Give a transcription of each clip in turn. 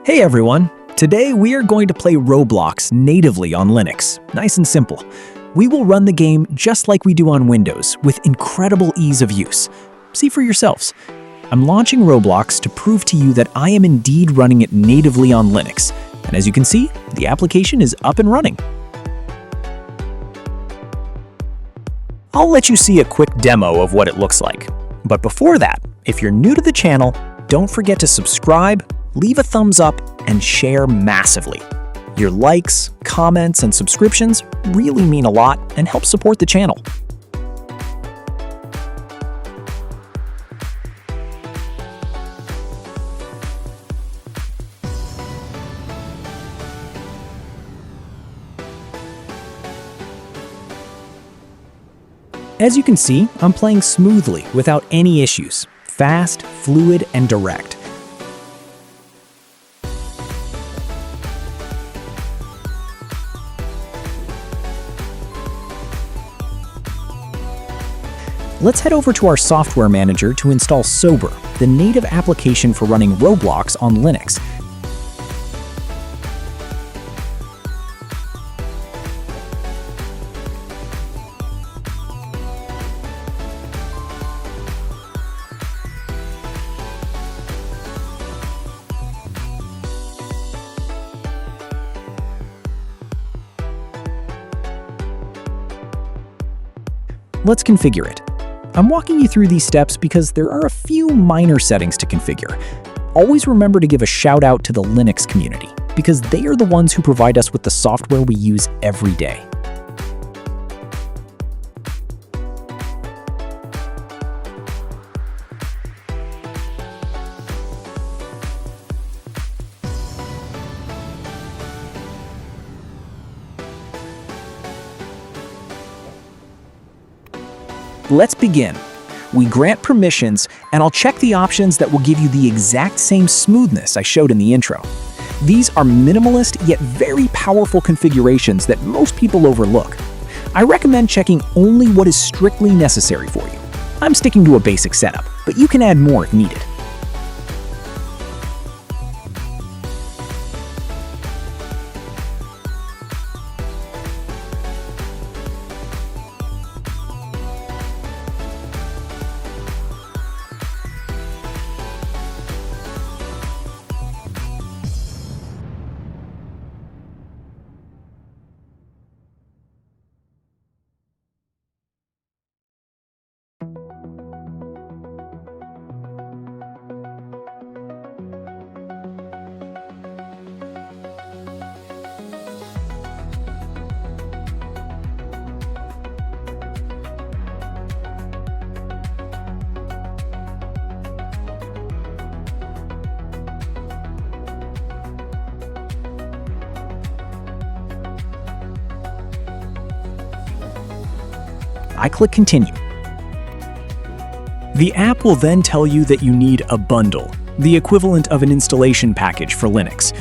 Hey everyone! Today we are going to play Roblox natively on Linux. Nice and simple. We will run the game just like we do on Windows, with incredible ease of use. See for yourselves. I'm launching Roblox to prove to you that I am indeed running it natively on Linux. And as you can see, the application is up and running. I'll let you see a quick demo of what it looks like. But before that, if you're new to the channel, don't forget to subscribe, leave a thumbs up, and share massively. Your likes, comments, and subscriptions really mean a lot and help support the channel. As you can see, I'm playing smoothly without any issues. Fast, fluid, and direct. Let's head over to our software manager to install Sober, the native application for running Roblox on Linux. Let's configure it. I'm walking you through these steps because there are a few minor settings to configure. Always remember to give a shout out to the Linux community, because they are the ones who provide us with the software we use every day. Let's begin. We grant permissions, and I'll check the options that will give you the exact same smoothness I showed in the intro. These are minimalist yet very powerful configurations that most people overlook. I recommend checking only what is strictly necessary for you. I'm sticking to a basic setup, but you can add more if needed. I click Continue. The app will then tell you that you need a bundle, the equivalent of an installation package for Linux.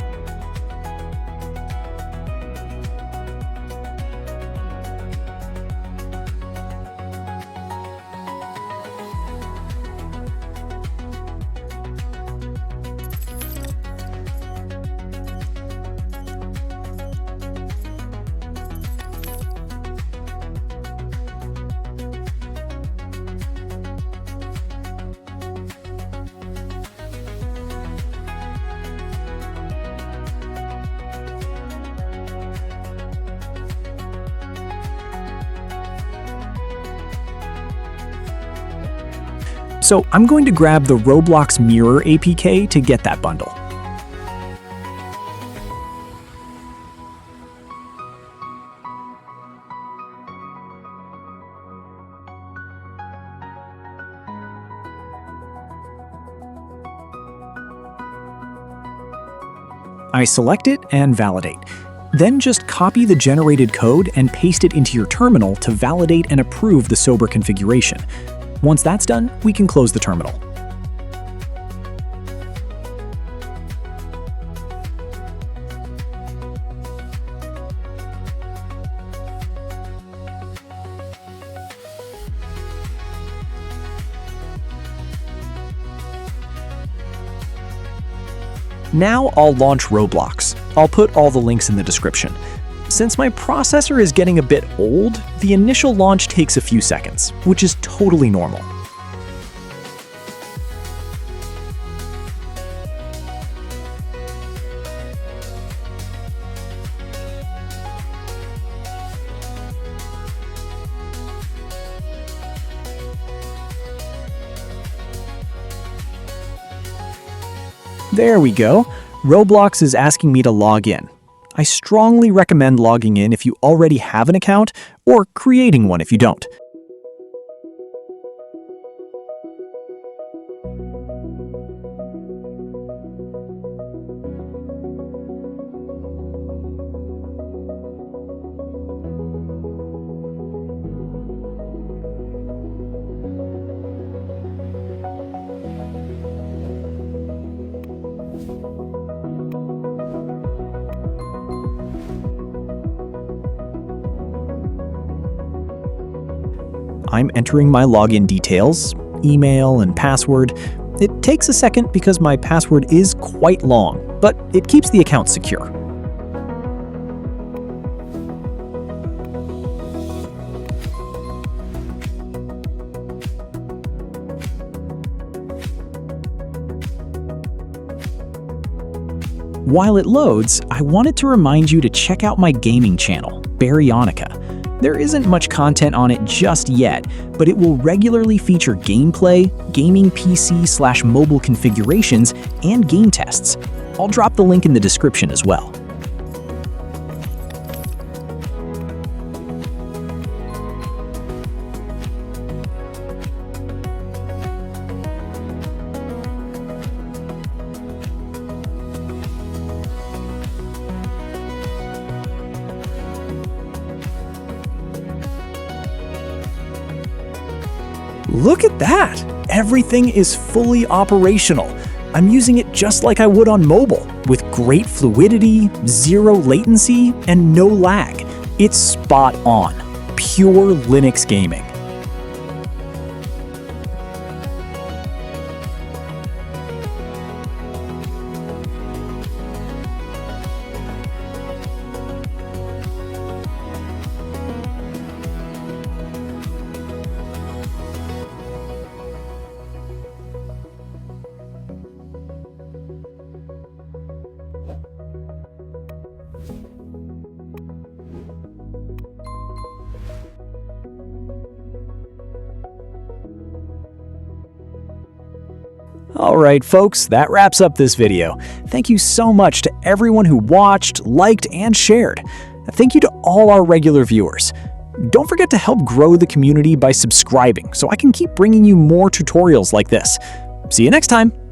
So I'm going to grab the Roblox Mirror APK to get that bundle. I select it and validate. Then just copy the generated code and paste it into your terminal to validate and approve the Sober configuration. Once that's done, we can close the terminal. Now I'll launch Roblox. I'll put all the links in the description. Since my processor is getting a bit old, the initial launch takes a few seconds, which is totally normal. There we go. Roblox is asking me to log in. I strongly recommend logging in if you already have an account, or creating one if you don't. I'm entering my login details, email and password. It takes a second because my password is quite long, but it keeps the account secure. While it loads, I wanted to remind you to check out my gaming channel, Baryonika. There isn't much content on it just yet, but it will regularly feature gameplay, gaming PC/mobile configurations, and game tests. I'll drop the link in the description as well. Look at that! Everything is fully operational. I'm using it just like I would on mobile, with great fluidity, zero latency, and no lag. It's spot on. Pure Linux gaming. Alright folks, that wraps up this video. Thank you so much to everyone who watched, liked, and shared. Thank you to all our regular viewers. Don't forget to help grow the community by subscribing so I can keep bringing you more tutorials like this. See you next time!